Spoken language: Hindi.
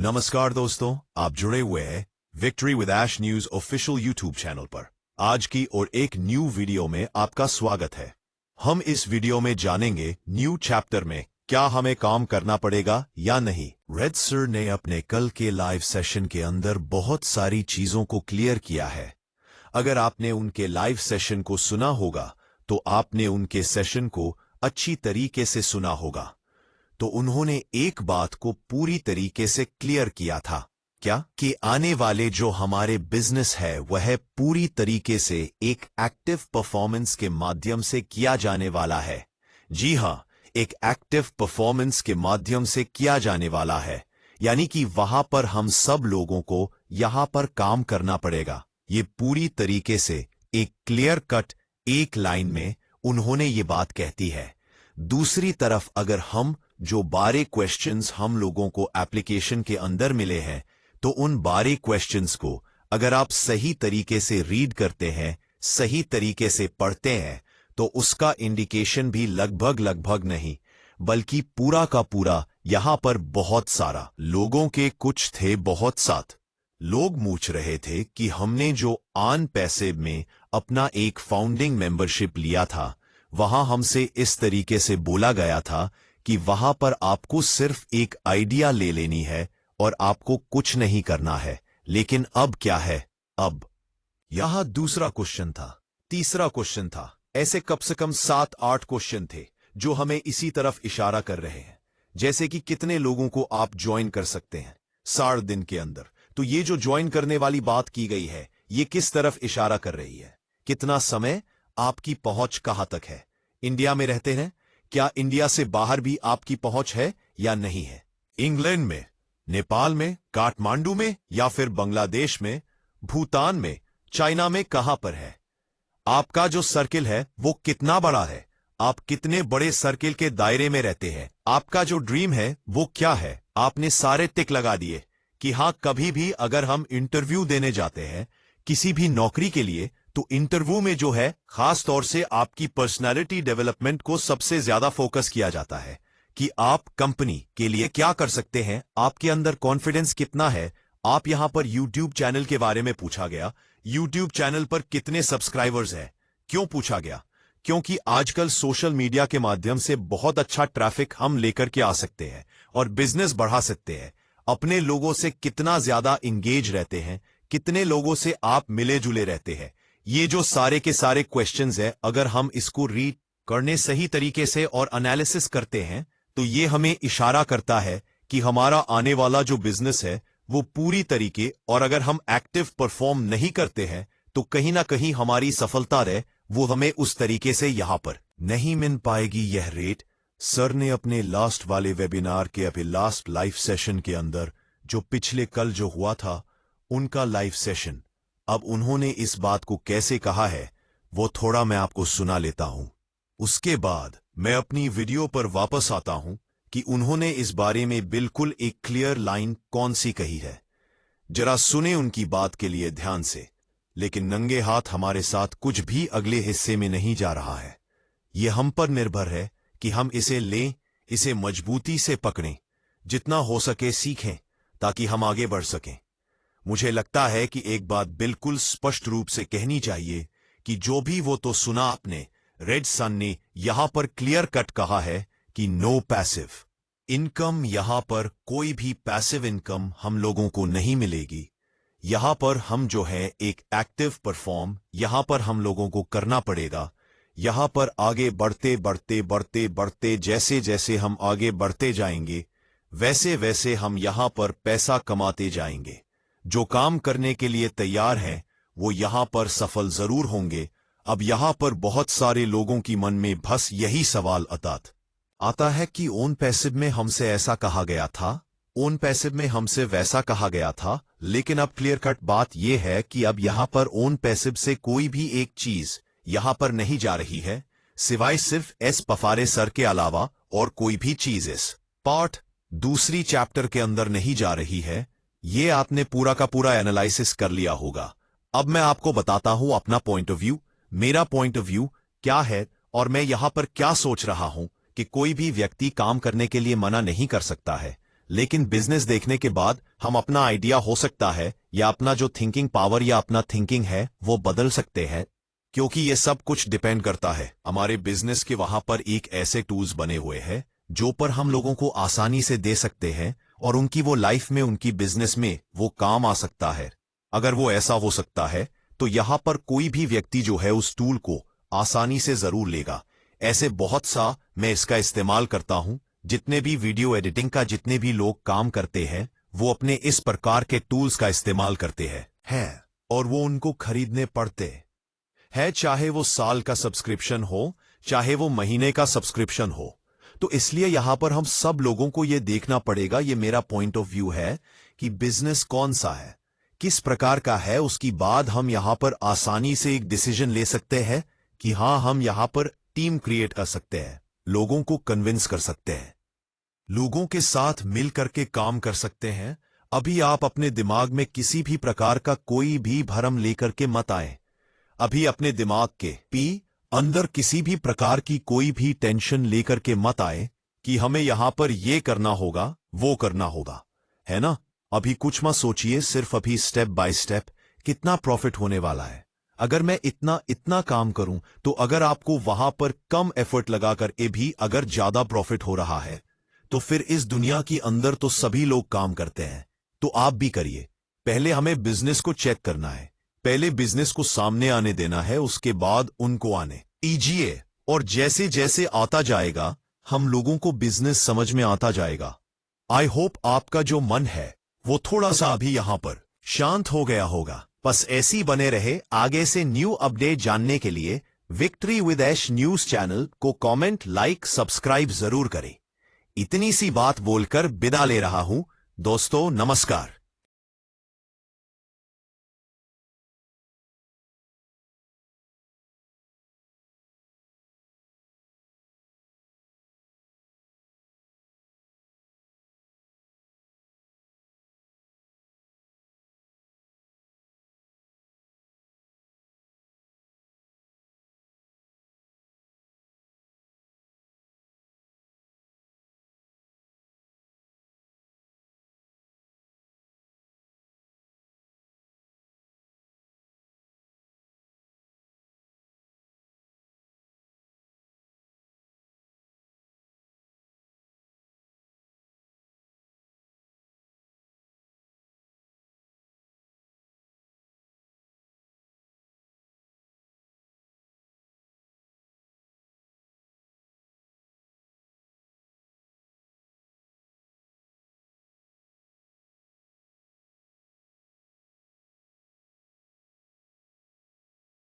नमस्कार दोस्तों, आप जुड़े हुए हैं victory with Ash news official YouTube channel पर। आज की और एक न्यू वीडियो में आपका स्वागत है। हम इस वीडियो में जानेंगे न्यू चैप्टर में क्या हमें काम करना पड़ेगा या नहीं। रेड सर ने अपने कल के लाइव सेशन के अंदर बहुत सारी चीजों को क्लियर किया है। अगर आपने उनके लाइव सेशन को सुना होगा तो आपने उनके सेशन को अच्छी तरीके से सुना होगा। तो उन्होंने एक बात को पूरी तरीके से क्लियर किया था, क्या कि आने वाले जो हमारे बिजनेस है वह पूरी तरीके से एक एक्टिव परफॉर्मेंस के माध्यम से किया जाने वाला है। जी हां, एक एक्टिव परफॉर्मेंस के माध्यम से किया जाने वाला है, यानी कि वहां पर हम सब लोगों को यहां पर काम करना पड़ेगा। ये पूरी तरीके से एक क्लियर कट एक लाइन में उन्होंने ये बात कहती है। दूसरी तरफ अगर हम जो 12 क्वेश्चंस हम लोगों को एप्लीकेशन के अंदर मिले हैं, तो उन 12 क्वेश्चंस को अगर आप सही तरीके से रीड करते हैं, सही तरीके से पढ़ते हैं, तो उसका इंडिकेशन भी लगभग नहीं बल्कि पूरा का पूरा यहां पर बहुत सारा लोगों के कुछ थे बहुत साथ लोग पूछ रहे थे कि हमने जो ऑन पैसिव में अपना एक फाउंडिंग मेंबरशिप लिया था, वहां हमसे इस तरीके से बोला गया था कि वहां पर आपको सिर्फ एक आइडिया ले लेनी है और आपको कुछ नहीं करना है। लेकिन अब क्या है? अब यहां दूसरा क्वेश्चन था, तीसरा क्वेश्चन था, ऐसे कम से कम 7-8 क्वेश्चन थे जो हमें इसी तरफ इशारा कर रहे हैं। जैसे कि कितने लोगों को आप ज्वाइन कर सकते हैं 60 दिन के अंदर। तो ये जो ज्वाइन करने वाली बात की गई है, ये किस तरफ इशारा कर रही है? कितना समय, आपकी पहुंच कहां तक है? इंडिया में रहते हैं, क्या इंडिया से बाहर भी आपकी पहुंच है या नहीं है? इंग्लैंड में, नेपाल में, काठमांडू में, या फिर बांग्लादेश में, भूटान में, चाइना में, कहां पर है? आपका जो सर्किल है वो कितना बड़ा है? आप कितने बड़े सर्किल के दायरे में रहते हैं? आपका जो ड्रीम है वो क्या है? आपने सारे टिक लगा दिए कि हां, कभी भी अगर हम इंटरव्यू देने जाते हैं किसी भी नौकरी के लिए, तो इंटरव्यू में जो है खास तौर से आपकी पर्सनालिटी डेवलपमेंट को सबसे ज्यादा फोकस किया जाता है कि आप कंपनी के लिए क्या कर सकते हैं, आपके अंदर कॉन्फिडेंस कितना है। आप यहां पर यूट्यूब चैनल के बारे में पूछा गया, यूट्यूब चैनल पर कितने सब्सक्राइबर्स हैं। क्यों पूछा गया? क्योंकि आजकल सोशल मीडिया के माध्यम से बहुत अच्छा ट्रैफिक हम लेकर के आ सकते हैं और बिजनेस बढ़ा सकते हैं। अपने लोगों से कितना ज्यादा इंगेज रहते हैं, कितने लोगों से आप मिले जुले रहते हैं, ये जो सारे के सारे क्वेश्चंस है, अगर हम इसको रीड करने सही तरीके से और एनालिसिस करते हैं, तो ये हमें इशारा करता है कि हमारा आने वाला जो बिजनेस है वो पूरी तरीके, और अगर हम एक्टिव परफॉर्म नहीं करते हैं तो कहीं ना कहीं हमारी सफलता रहे वो हमें उस तरीके से यहां पर नहीं मिल पाएगी। यह रेट सर ने अपने लास्ट वाले वेबिनार के अभी लास्ट लाइव सेशन के अंदर, जो पिछले कल जो हुआ था उनका लाइव सेशन, अब उन्होंने इस बात को कैसे कहा है वो थोड़ा मैं आपको सुना लेता हूं। उसके बाद मैं अपनी वीडियो पर वापस आता हूं कि उन्होंने इस बारे में बिल्कुल एक क्लियर लाइन कौन सी कही है। जरा सुने उनकी बात के लिए ध्यान से। लेकिन नंगे हाथ हमारे साथ कुछ भी अगले हिस्से में नहीं जा रहा है। यह हम पर निर्भर है कि हम इसे लें, इसे मजबूती से पकड़ें, जितना हो सके सीखें ताकि हम आगे बढ़ सकें। मुझे लगता है कि एक बात बिल्कुल स्पष्ट रूप से कहनी चाहिए कि जो भी वो तो सुना आपने, रेड सन ने यहां पर क्लियर कट कहा है कि नो पैसिव इनकम, यहां पर कोई भी पैसिव इनकम हम लोगों को नहीं मिलेगी। यहां पर हम जो है एक एक्टिव परफॉर्म यहां पर हम लोगों को करना पड़ेगा। यहां पर आगे बढ़ते जैसे जैसे हम आगे बढ़ते जाएंगे वैसे वैसे हम यहां पर पैसा कमाते जाएंगे। जो काम करने के लिए तैयार हैं वो यहां पर सफल जरूर होंगे। अब यहां पर बहुत सारे लोगों की मन में बस यही सवाल आता है कि ओन पैसिव में हमसे ऐसा कहा गया था, ओन पैसिव में हमसे वैसा कहा गया था। लेकिन अब क्लियर कट बात यह है कि अब यहां पर ओन पैसिव से कोई भी एक चीज यहां पर नहीं जा रही है, सिवाय सिर्फ एस पफारे सर के अलावा और कोई भी चीज इस पार्ट दूसरी चैप्टर के अंदर नहीं जा रही है। ये आपने पूरा का पूरा एनालिसिस कर लिया होगा। अब मैं आपको बताता हूं अपना पॉइंट ऑफ व्यू, मेरा पॉइंट ऑफ व्यू क्या है और मैं यहां पर क्या सोच रहा हूं कि कोई भी व्यक्ति काम करने के लिए मना नहीं कर सकता है, लेकिन बिजनेस देखने के बाद हम अपना आइडिया हो सकता है या अपना जो थिंकिंग पावर या अपना थिंकिंग है वो बदल सकते हैं, क्योंकि ये सब कुछ डिपेंड करता है हमारे बिजनेस के। वहां पर एक ऐसे टूल्स बने हुए हैं जो पर हम लोगों को आसानी से दे सकते हैं और उनकी वो लाइफ में, उनकी बिजनेस में वो काम आ सकता है। अगर वो ऐसा हो सकता है तो यहां पर कोई भी व्यक्ति जो है उस टूल को आसानी से जरूर लेगा। ऐसे बहुत सा मैं इसका इस्तेमाल करता हूं। जितने भी वीडियो एडिटिंग का जितने भी लोग काम करते हैं वो अपने इस प्रकार के टूल्स का इस्तेमाल करते हैं और वो उनको खरीदने पड़ते हैं, चाहे वो साल का सब्सक्रिप्शन हो चाहे वो महीने का सब्सक्रिप्शन हो। तो इसलिए यहां पर हम सब लोगों को यह देखना पड़ेगा, ये मेरा पॉइंट ऑफ व्यू है कि बिजनेस कौन सा है, किस प्रकार का है। उसके बाद हम यहां पर आसानी से एक डिसीजन ले सकते हैं कि हां, हम यहां पर टीम क्रिएट कर सकते हैं, लोगों को कन्विंस कर सकते हैं, लोगों के साथ मिल करके काम कर सकते हैं। अभी आप अपने दिमाग में किसी भी प्रकार का कोई भी भरम लेकर के मत आए। अभी अपने दिमाग के अंदर किसी भी प्रकार की कोई भी टेंशन लेकर के मत आए कि हमें यहां पर ये करना होगा, वो करना होगा, है ना। अभी कुछ मत सोचिए, सिर्फ अभी स्टेप बाय स्टेप कितना प्रॉफिट होने वाला है। अगर मैं इतना इतना काम करूं तो अगर आपको वहां पर कम एफर्ट लगाकर भी अगर ज्यादा प्रॉफिट हो रहा है तो फिर इस दुनिया के अंदर तो सभी लोग काम करते हैं, तो आप भी करिए। पहले हमें बिजनेस को चेक करना है, पहले बिजनेस को सामने आने देना है, उसके बाद उनको आने दीजिए। और जैसे जैसे आता जाएगा हम लोगों को बिजनेस समझ में आता जाएगा। आई होप आपका जो मन है वो थोड़ा सा अभी यहां पर शांत हो गया होगा। बस ऐसी बने रहे। आगे से न्यू अपडेट जानने के लिए victory with Ash news channel को कमेंट, लाइक, सब्सक्राइब जरूर करें। इतनी सी बात बोलकर विदा ले रहा हूं दोस्तों, नमस्कार।